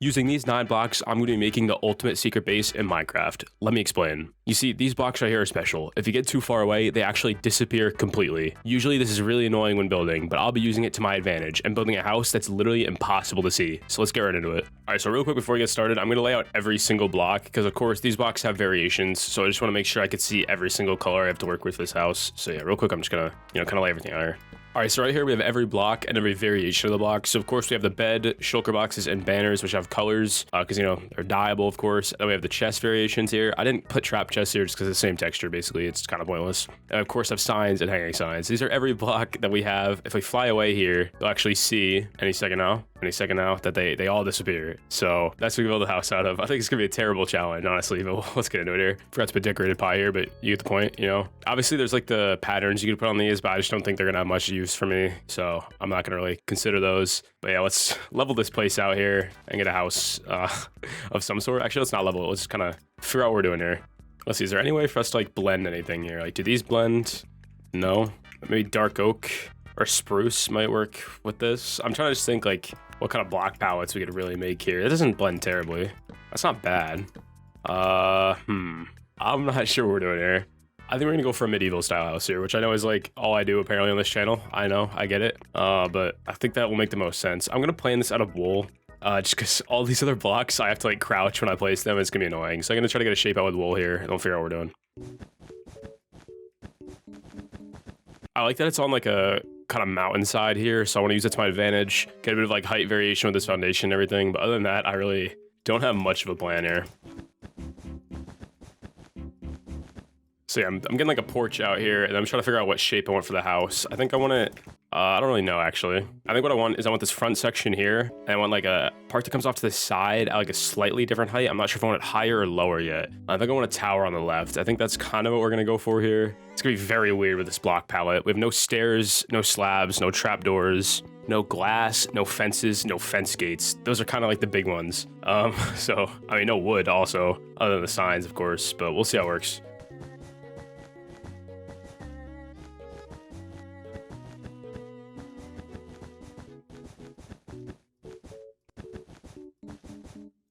Using these 9 blocks, I'm going to be making the ultimate secret base in Minecraft. Let me explain. You see, these blocks right here are special. If you get too far away, they actually disappear completely. Usually this is really annoying when building, but I'll be using it to my advantage and building a house that's literally impossible to see. So let's get right into it. All right, so real quick before we get started, I'm going to lay out every single block because of course these blocks have variations. So I just want to make sure I could see every single color I have to work with this house. So yeah, real quick, I'm just going to, kind of lay everything out here. All right, so right here we have every block and every variation of the block. So of course we have the bed, shulker boxes, and banners, which have colors because, they're dyeable, of course. And then we have the chest variations here. I didn't put trap chests here just because it's the same texture, basically. It's kind of pointless. And of course I have signs and hanging signs. These are every block that we have. If we fly away here, you'll actually see any second now that they all disappear. So that's what we build the house out of. I think it's gonna be a terrible challenge, honestly, but let's get into it here. Forgot to put decorated pie here, but you get the point, Obviously there's like the patterns you could put on these, but I just don't think they're gonna have much use for me. So I'm not gonna really consider those. But yeah, let's level this place out here and get a house of some sort. Actually, let's not level it. Let's just kind of figure out what we're doing here. Let's see, is there any way for us to like blend anything here? Like, do these blend? No. Maybe dark oak or spruce might work with this. I'm trying to just think like what kind of block palettes we could really make here. It doesn't blend terribly. That's not bad. I'm not sure what we're doing here. I think we're gonna go for a medieval style house here, which I know is like all I do apparently on this channel. I know, I get it. But I think that will make the most sense. I'm gonna plan this out of wool. Just because all these other blocks, I have to like crouch when I place them. It's gonna be annoying. So I'm gonna try to get a shape out with wool here and we'll figure out what we're doing. I like that it's on like a kind of mountainside here. So I want to use it to my advantage. Get a bit of like height variation with this foundation and everything. But other than that, I really don't have much of a plan here. So yeah, I'm getting like a porch out here and I'm trying to figure out what shape I want for the house. I think I want it, I don't really know actually. I think what I want is I want this front section here and I want like a part that comes off to the side at like a slightly different height. I'm not sure if I want it higher or lower yet. I think I want a tower on the left. I think that's kind of what we're gonna go for here. It's gonna be very weird with this block palette. We have no stairs, no slabs, no trapdoors, no glass, no fences, no fence gates. Those are kind of like the big ones. So, I mean, no wood also, other than the signs, of course, but we'll see how it works.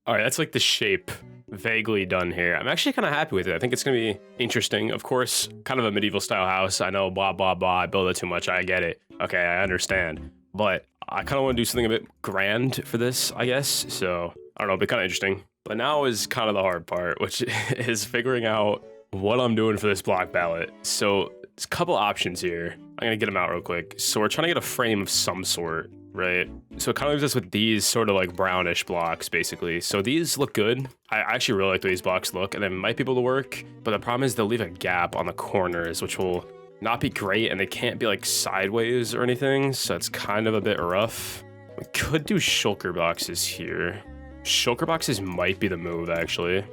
All right, that's like the shape vaguely done here. I'm actually kind of happy with it. I think it's gonna be interesting. Of course, kind of a medieval style house. I know, blah, blah, blah, I build it too much, I get it. Okay, I understand. But I kind of want to do something a bit grand for this, I guess. So, I don't know, it'll be kind of interesting. But now is kind of the hard part, which is figuring out what I'm doing for this block palette. So, there's a couple options here. I'm gonna get them out real quick. So we're trying to get a frame of some sort, right? So it kind of leaves us with these sort of like brownish blocks, basically. So these look good. I actually really like the way these blocks look, and they might be able to work, but the problem is they'll leave a gap on the corners, which will not be great, and they can't be like sideways or anything, so it's kind of a bit rough. We could do shulker boxes here. Shulker boxes might be the move, actually.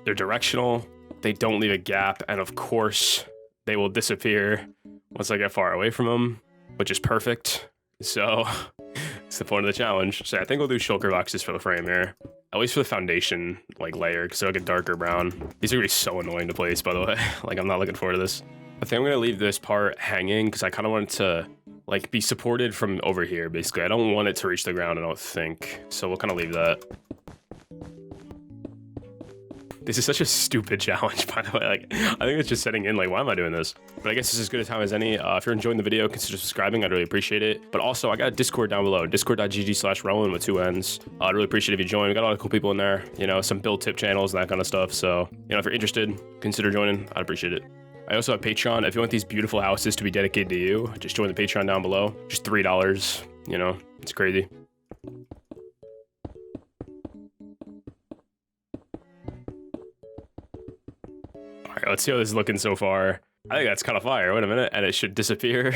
They're directional, they don't leave a gap, and of course, they will disappear once I get far away from them, which is perfect. So it's the point of the challenge. So I think we'll do shulker boxes for the frame here, at least for the foundation like layer, because it'll get darker brown. These are gonna be so annoying to place, by the way. Like, I'm not looking forward to this. I think I'm gonna leave this part hanging because I kind of want it to like be supported from over here. Basically, I don't want it to reach the ground, I don't think. So we'll kind of leave that. This is such a stupid challenge, by the way. Like, I think it's just setting in, like, why am I doing this? But I guess this is as good a time as any. If you're enjoying the video, consider subscribing. I'd really appreciate it. But also, I got a Discord down below, discord.gg/rowannn with 2 N's. I'd really appreciate it if you join. We got a lot of cool people in there, some build tip channels and that kind of stuff. So, if you're interested, consider joining. I'd appreciate it. I also have Patreon. If you want these beautiful houses to be dedicated to you, just join the Patreon down below. Just $3, it's crazy. Alright, let's see how this is looking so far. I think that's kind of fire. Wait a minute, and it should disappear.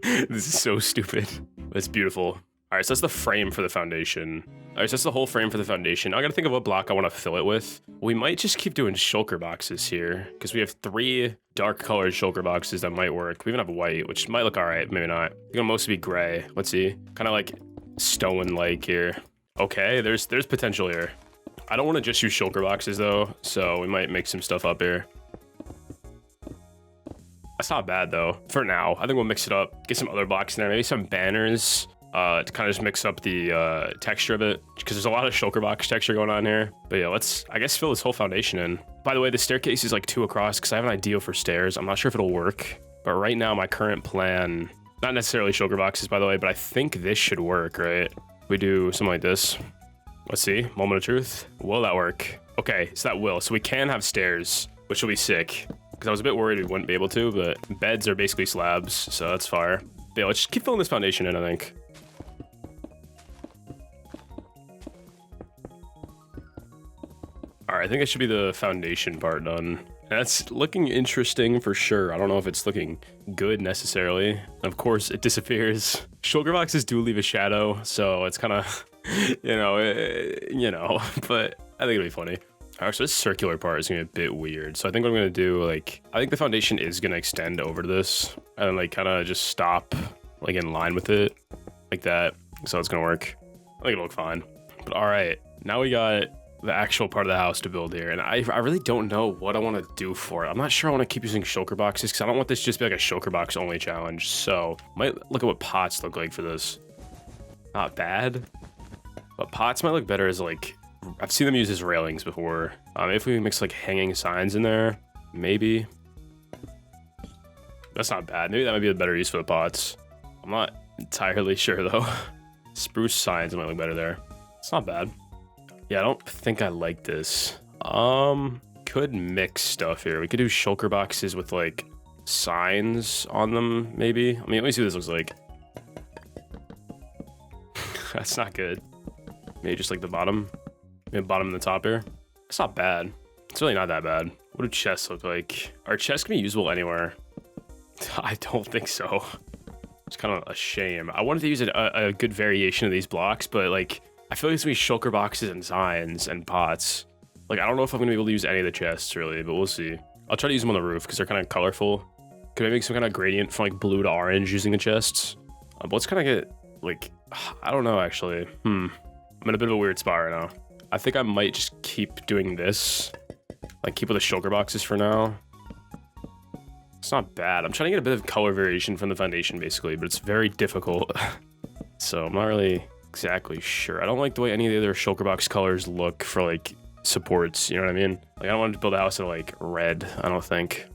This is so stupid. It's beautiful. Alright, so that's the frame for the foundation. Alright, so that's the whole frame for the foundation. I gotta think of what block I want to fill it with. We might just keep doing shulker boxes here, because we have 3 dark colored shulker boxes that might work. We even have white, which might look alright, maybe not. It's gonna mostly be gray. Let's see. Kind of like stone-like here. Okay, there's potential here. I don't want to just use shulker boxes though, so we might make some stuff up here. That's not bad though, for now. I think we'll mix it up, get some other blocks in there, maybe some banners. to kind of just mix up the texture of it, because there's a lot of shulker box texture going on here. But yeah, let's, I guess, fill this whole foundation in. By the way, the staircase is like 2 across because I have an idea for stairs. I'm not sure if it'll work, but right now my current plan, not necessarily shulker boxes, by the way, but I think this should work, right? We do something like this. Let's see, moment of truth. Will that work? Okay, so that will. So we can have stairs, which will be sick, because I was a bit worried we wouldn't be able to, but beds are basically slabs, so that's fire. Yeah, let's just keep filling this foundation in, I think. All right, I think it should be the foundation part done. That's looking interesting for sure. I don't know if it's looking good necessarily. Of course, it disappears. Shulker boxes do leave a shadow, so it's kind of, you know, but I think it'll be funny. All right, so this circular part is gonna be a bit weird. So I think what I'm gonna do, like, I think the foundation is gonna extend over to this and like kind of just stop like in line with it like that. So it's gonna work. I think it'll look fine. But all right, now we got the actual part of the house to build here, and I really don't know what I want to do for it. I'm not sure I want to keep using shulker boxes because I don't want this to just be like a shulker box only challenge. So might look at what pots look like for this. Not bad, but pots might look better as like, I've seen them use as railings before. If we mix like hanging signs in there, maybe. That's not bad. Maybe that might be a better use for the pots. I'm not entirely sure though. Spruce signs might look better there. It's not bad. Yeah, I don't think I like this. Could mix stuff here. We could do shulker boxes with like signs on them, maybe. I mean, let me see what this looks like. That's not good. Maybe just like the bottom. Maybe bottom and the top here. It's not bad. It's really not that bad. What do chests look like? Are chests gonna be usable anywhere? I don't think so. It's kind of a shame. I wanted to use a good variation of these blocks, but like, I feel like it's gonna be shulker boxes and signs and pots. Like, I don't know if I'm gonna be able to use any of the chests really, but we'll see. I'll try to use them on the roof because they're kind of colorful. Could I make some kind of gradient from like blue to orange using the chests? But let's kind of get like, I don't know actually. I'm in a bit of a weird spot right now. I think I might just keep doing this. Like keep with the shulker boxes for now. It's not bad. I'm trying to get a bit of color variation from the foundation basically, but it's very difficult. So I'm not really exactly sure. I don't like the way any of the other shulker box colors look for like supports, you know what I mean? Like I don't want to build a house in like red, I don't think.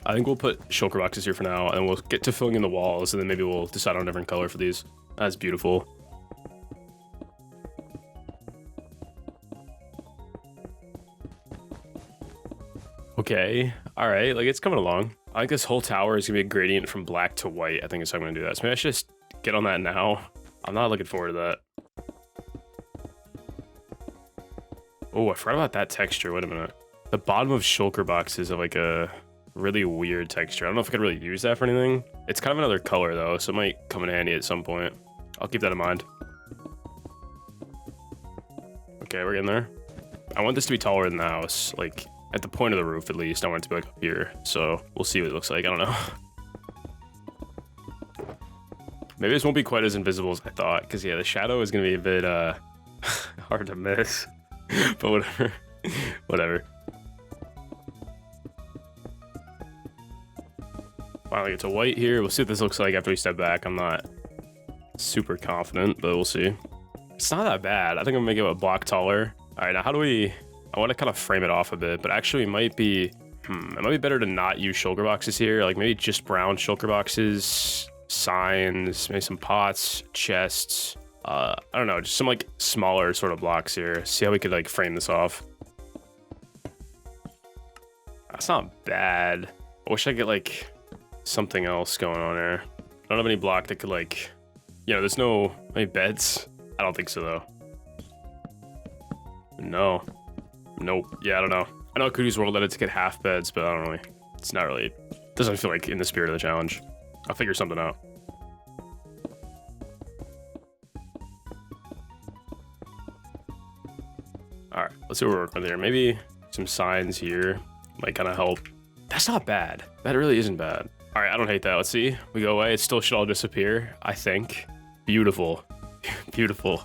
I think we'll put shulker boxes here for now and we'll get to filling in the walls and then maybe we'll decide on a different color for these. That's beautiful. Okay, all right, like it's coming along. I think this whole tower is gonna be a gradient from black to white. I think is how I'm gonna do that. So maybe I should just get on that now. I'm not looking forward to that. Oh, I forgot about that texture. Wait a minute. The bottom of shulker boxes have like a really weird texture. I don't know if I could really use that for anything. It's kind of another color though, so it might come in handy at some point. I'll keep that in mind. Okay, we're getting there. I want this to be taller than the house, like at the point of the roof at least. I want it to be like up here, so we'll see what it looks like. I don't know. Maybe this won't be quite as invisible as I thought, because yeah, the shadow is gonna be a bit hard to miss. But whatever. Whatever. Finally get to white here. We'll see what this looks like after we step back. I'm not super confident, but we'll see. It's not that bad. I think I'm gonna make it a block taller. All right, now how do we, I want to kind of frame it off a bit, but actually it might be, it might be better to not use shulker boxes here. Like maybe just brown shulker boxes, signs, maybe some pots, chests. I don't know, just some like smaller sort of blocks here. See how we could like frame this off. That's not bad. I wish I could get like something else going on here. I don't have any block that could like, you know, there's no, any beds? I don't think so though. No. Nope. Yeah, I don't know. I know Cootie's World let it to get half beds, but I don't really, it's not really, it doesn't feel like in the spirit of the challenge. I'll figure something out. All right, let's see what we're working with here. Maybe some signs here might kind of help. That's not bad. That really isn't bad. All right, I don't hate that. Let's see. We go away. It still should all disappear, I think. Beautiful. Beautiful.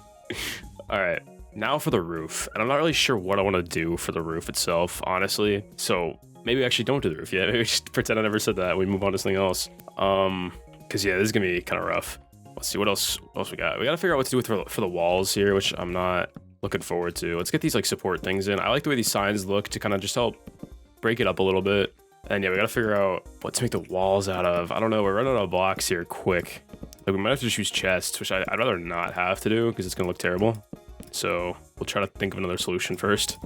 All right, now for the roof. And I'm not really sure what I want to do for the roof itself, honestly. So maybe we actually don't do the roof yet. Maybe we just pretend I never said that. We move on to something else. Because yeah, this is going to be kind of rough. Let's see what else we got. We got to figure out what to do for the walls here, which I'm not looking forward to. Let's get these like support things in. I like the way these signs look to kind of just help break it up a little bit. And yeah, we got to figure out what to make the walls out of. I don't know. We're running out of blocks here quick. Like we might have to just use chests, which I'd rather not have to do because it's going to look terrible. So we'll try to think of another solution first.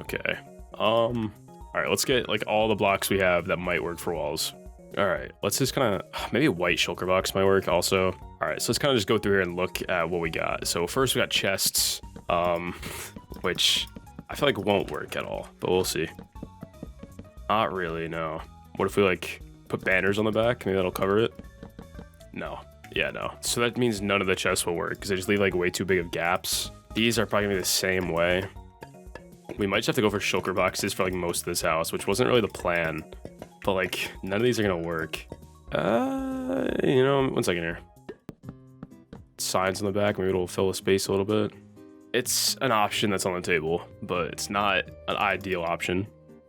Okay. All right, let's get like all the blocks we have that might work for walls. All right, let's just kind of, maybe a white shulker box might work also. All right, so let's kind of just go through here and look at what we got. So first we got chests, which I feel like won't work at all, but we'll see. Not really, no. What if we like put banners on the back? Maybe that'll cover it. No, yeah, no. So that means none of the chests will work because they just leave like way too big of gaps. These are probably gonna be the same way. We might just have to go for shulker boxes for like most of this house, which wasn't really the plan. But like, none of these are gonna work. You know, one second here. Signs on the back, maybe it'll fill the space a little bit. It's an option that's on the table, but it's not an ideal option.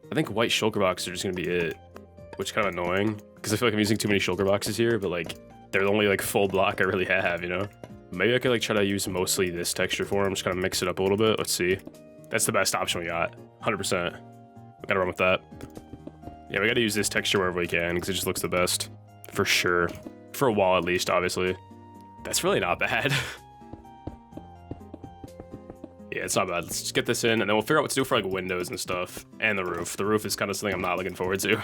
I think white shulker boxes are just gonna be it, which is kind of annoying because I feel like I'm using too many shulker boxes here, but like, they're the only like full block I really have, you know? Maybe I could like try to use mostly this texture for them, just kind of mix it up a little bit. Let's see. That's the best option we got, 100%. We gotta run with that. Yeah, we gotta use this texture wherever we can because it just looks the best, for sure. For a wall at least, obviously. That's really not bad. Yeah, it's not bad. Let's just get this in and then we'll figure out what to do for like windows and stuff. And the roof. The roof is kind of something I'm not looking forward to.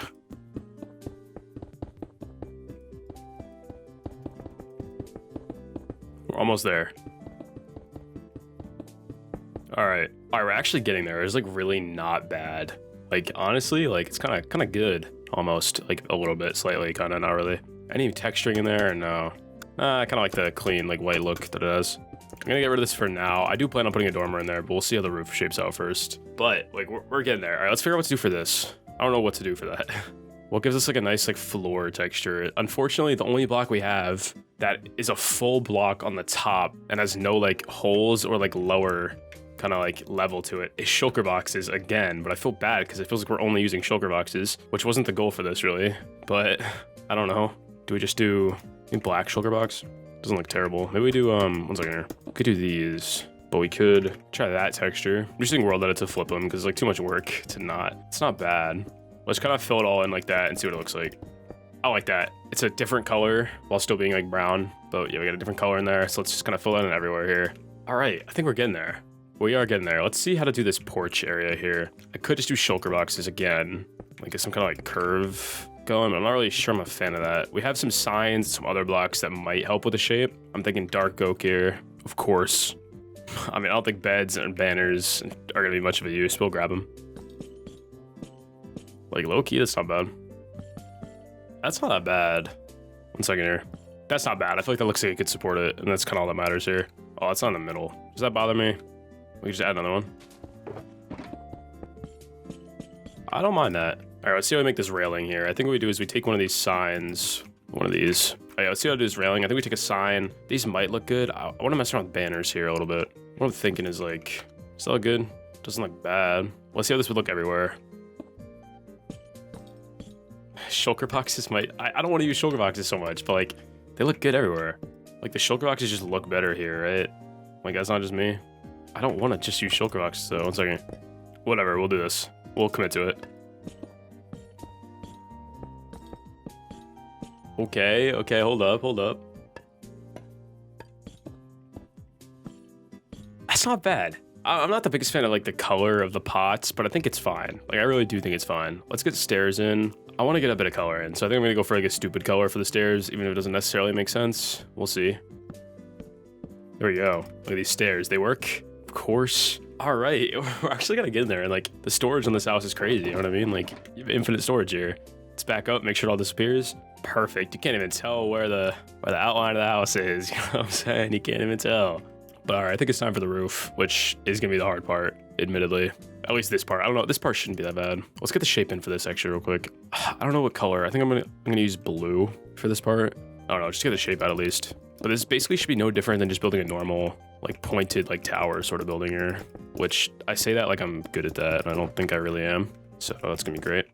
We're almost there. All right, we're actually getting there. It's like really not bad. Like honestly, like it's kind of good, almost like a little bit, slightly, kind of not really. Any texturing in there? No. I kind of like the clean, like white look that it has. I'm gonna get rid of this for now. I do plan on putting a dormer in there, but we'll see how the roof shapes out first. But like we're getting there. All right, let's figure out what to do for this. I don't know what to do for that. What gives us like a nice like floor texture? Unfortunately, the only block we have that is a full block on the top and has no like holes or like lower kind of like level to it is shulker boxes again, but I feel bad because it feels like we're only using shulker boxes, which wasn't the goal for this really, but I don't know. Do we just do black shulker box? Doesn't look terrible. Maybe we do, one second here. We could do these, but we could try that texture. I'm just using world edit to flip them because it's like too much work to not. It's not bad. Let's kind of fill it all in like that and see what it looks like. I like that. It's a different color while still being like brown, but yeah, we got a different color in there. So let's just kind of fill that in everywhere here. All right, I think we're getting there. We are getting there. Let's see how to do this porch area here. I could just do shulker boxes again, like get some kind of like curve going, but I'm not really sure I'm a fan of that. We have some signs, some other blocks that might help with the shape. I'm thinking dark oak here, of course. I mean, I don't think beds and banners are gonna be much of a use. We'll grab them. Like low key, that's not bad. That's not that bad. One second here. That's not bad. I feel like that looks like it could support it, and that's kind of all that matters here. Oh, it's not in the middle. Does that bother me? We can just add another one. I don't mind that. All right, let's see how we make this railing here. I think what we do is we take one of these signs, one of these. Oh, yeah, let's see how to do this railing. I think we take a sign. These might look good. I want to mess around with banners here a little bit. What I'm thinking is like, does that look good? Doesn't look bad. Let's see how this would look everywhere. Shulker boxes might, I don't want to use shulker boxes so much, but like, they look good everywhere. Like the shulker boxes just look better here, right? Like that's not just me. I don't want to just use shulker boxes though. One second. Whatever, we'll do this. We'll commit to it. Okay, hold up. That's not bad. I'm not the biggest fan of like the color of the pots, but I think it's fine. Like I really do think it's fine. Let's get stairs in. I want to get a bit of color in, so I think I'm gonna go for like a stupid color for the stairs, even if it doesn't necessarily make sense. We'll see. There we go. Look at these stairs. They work, of course. All right, we're actually gonna get in there, and like the storage on this house is crazy. You know what I mean? Like you have infinite storage here. Let's back up, make sure it all disappears. Perfect. You can't even tell where the outline of the house is. You know what I'm saying? You can't even tell. But all right, I think it's time for the roof, which is gonna be the hard part, admittedly. At least this part. I don't know. This part shouldn't be that bad. Let's get the shape in for this actually real quick. I don't know what color. I think I'm gonna use blue for this part. I don't know. Just get the shape out at least. But this basically should be no different than just building a normal, like pointed, like tower sort of building here. Which I say that like I'm good at that, and I don't think I really am. So that's gonna be great.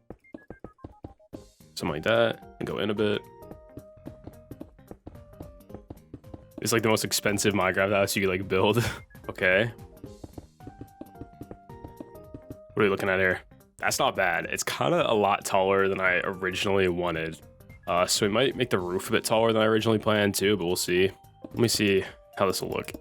Something like that, and go in a bit. It's like the most expensive Minecraft house you could like build. Okay. What are we looking at here? That's not bad. It's kind of a lot taller than I originally wanted. So we might make the roof a bit taller than I originally planned too, but we'll see. Let me see how this will look.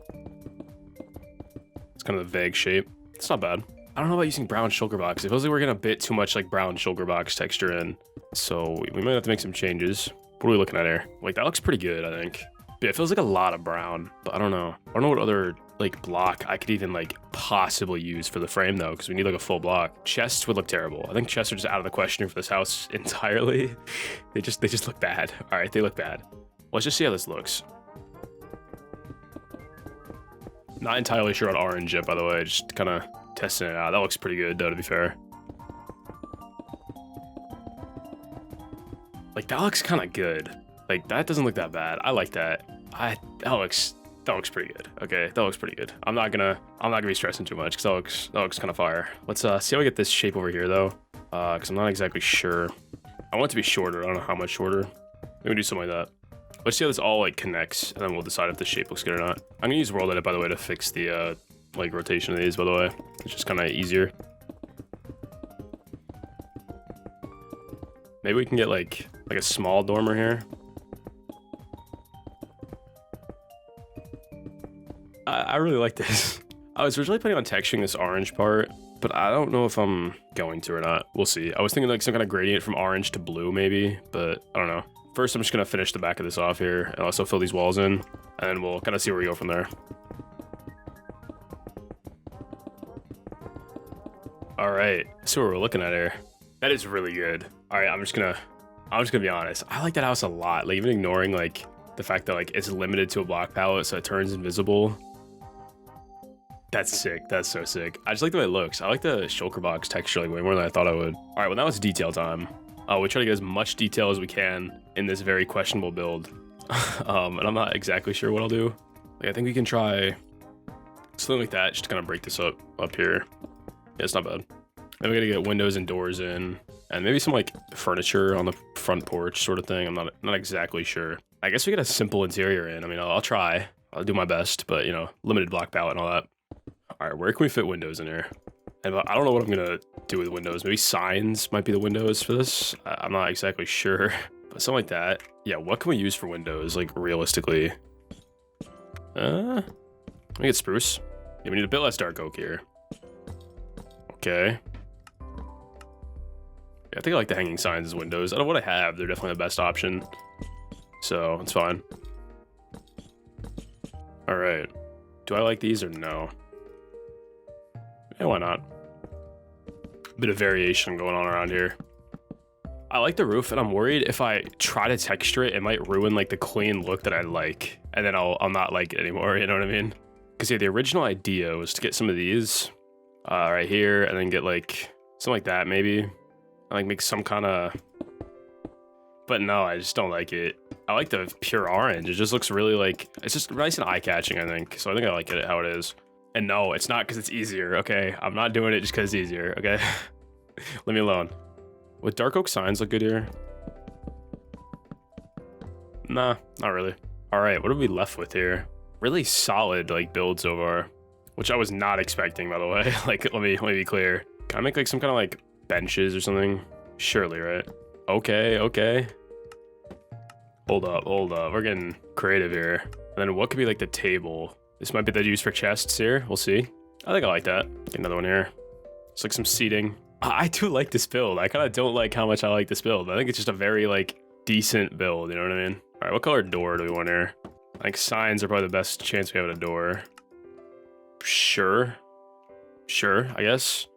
It's kind of a vague shape. It's not bad. I don't know about using brown shulker box. It feels like we're getting a bit too much like brown shulker box texture in. So we might have to make some changes. What are we looking at here? Like that looks pretty good, I think. Yeah, it feels like a lot of brown, but I don't know. I don't know what other like block I could even like possibly use for the frame though, because we need like a full block. Chests would look terrible. I think chests are just out of the question for this house entirely. They just look bad. All right, they look bad. Let's just see how this looks. Not entirely sure on orange yet, by the way. Just kind of testing it out. That looks pretty good though, to be fair. Like that looks kind of good. Like that doesn't look that bad. I like that. That looks pretty good. Okay, that looks pretty good. I'm not gonna be stressing too much because that looks kind of fire. Let's see how we get this shape over here though, because I'm not exactly sure. I want it to be shorter. I don't know how much shorter. Maybe do something like that. Let's see how this all like connects, and then we'll decide if the shape looks good or not. I'm gonna use world edit by the way to fix the like rotation of these. By the way, it's just kind of easier. Maybe we can get like a small dormer here. I really like this. I was originally planning on texturing this orange part, but I don't know if I'm going to or not. We'll see. I was thinking like some kind of gradient from orange to blue maybe, but I don't know. First, I'm just gonna finish the back of this off here and also fill these walls in, and then we'll kind of see where we go from there. All right, so what we're looking at here. That is really good. All right, I'm just gonna be honest. I like that house a lot. Like even ignoring like the fact that like it's limited to a block palette, so it turns invisible. That's sick. That's so sick. I just like the way it looks. I like the shulker box texture like way more than I thought I would. All right, well now it's detail time. We try to get as much detail as we can in this very questionable build. And I'm not exactly sure what I'll do. Like, I think we can try something like that just to kind of break this up here. Yeah, it's not bad. Then we gotta get windows and doors in, and maybe some like furniture on the front porch sort of thing. I'm not exactly sure. I guess we get a simple interior in. I mean, I'll try. I'll do my best, but you know, limited block palette and all that. All right, where can we fit windows in here? And I don't know what I'm gonna do with windows. Maybe signs might be the windows for this. I'm not exactly sure, but something like that. Yeah, what can we use for windows, like realistically? Let me get spruce. Yeah, we need a bit less dark oak here. Okay. Yeah, I think I like the hanging signs as windows. Out of what I have, they're definitely the best option. So, it's fine. All right. Do I like these or no? Yeah, why not? Bit of variation going on around here. I like the roof, and I'm worried if I try to texture it, it might ruin like the clean look that I like, and then I'll not like it anymore. You know what I mean? Because yeah, the original idea was to get some of these right here, and then get like something like that maybe, and like make some kind of. But no, I just don't like it. I like the pure orange. It just looks really like it's just nice and eye-catching. I think so. I think I like it how it is. And no, it's not because it's easier. Okay, I'm not doing it just because it's easier. Okay, leave me alone. Would dark oak signs look good here? Nah, not really. All right, what are we left with here? Really solid like build so far, which I was not expecting, by the way. Like, let me be clear. Can I make like some kind of like benches or something? Surely, right? Okay. Hold up. We're getting creative here. And then what could be like the table? This might be the use for chests here. We'll see. I think I like that. Get another one here. It's like some seating. I do like this build. I kind of don't like how much I like this build. I think it's just a very like decent build. You know what I mean? All right, what color door do we want here? I think signs are probably the best chance we have at a door. Sure, I guess.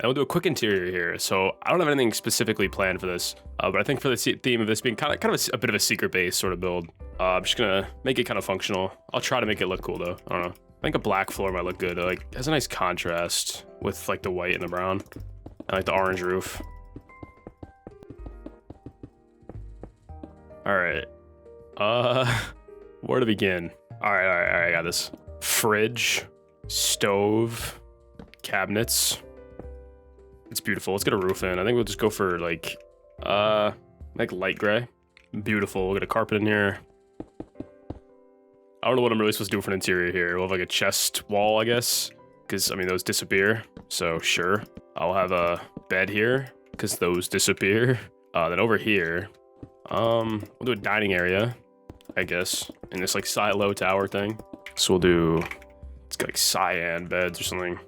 And we'll do a quick interior here. So I don't have anything specifically planned for this, but I think for the theme of this being kind of a bit of a secret base sort of build, I'm just gonna make it kind of functional. I'll try to make it look cool though. I don't know. I think a black floor might look good. It like has a nice contrast with like the white and the brown, and like the orange roof. All right. Where to begin? All right. I got this. Fridge, stove, cabinets. It's beautiful. Let's get a roof in. I think we'll just go for like light gray. Beautiful. We'll get a carpet in here. I don't know what I'm really supposed to do for an interior here. We'll have like a chest wall, I guess, because I mean those disappear. So sure. I'll have a bed here because those disappear. Then over here, we'll do a dining area, I guess, in this like silo tower thing. So we'll do, it's got like cyan beds or something.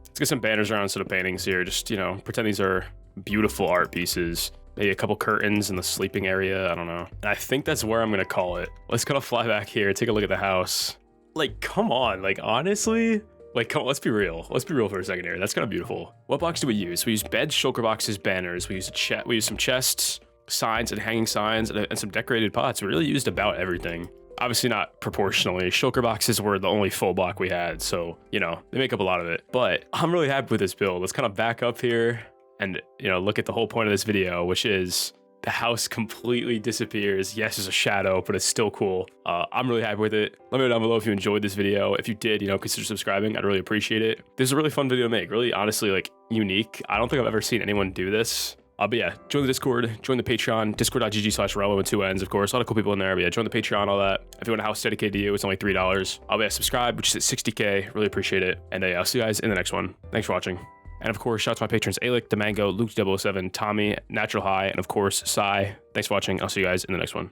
Let's get some banners around instead of paintings here. Just, you know, pretend these are beautiful art pieces. Maybe a couple curtains in the sleeping area. I don't know. I think that's where I'm gonna call it. Let's kind of fly back here, take a look at the house. Like, come on, like honestly, like come on, let's be real. Let's be real for a second here. That's kind of beautiful. What box do we use? We use beds, shulker boxes, banners. We use some chests, signs and hanging signs, and some decorated pots. We really used about everything. Obviously not proportionally. Shulker boxes were the only full block we had, so you know they make up a lot of it. But I'm really happy with this build. Let's kind of back up here and, you know, look at the whole point of this video, which is the house completely disappears. Yes, there's a shadow, but it's still cool. I'm really happy with it. Let me know down below if you enjoyed this video. If you did, you know, consider subscribing. I'd really appreciate it. This is a really fun video to make. Really, honestly, like unique. I don't think I've ever seen anyone do this. But yeah, join the Discord, join the Patreon, discord.gg/rowannn with 2 N's, of course. A lot of cool people in there. But yeah, join the Patreon, all that. If you want a house dedicated to you, it's only $3. I'll subscribe, which is at 60K. Really appreciate it. And yeah, I'll see you guys in the next one. Thanks for watching. And of course, shout out to my patrons, Aelic, ThaMango, Luke007, Tommi, Natural High, and of course, Sai. Thanks for watching. I'll see you guys in the next one.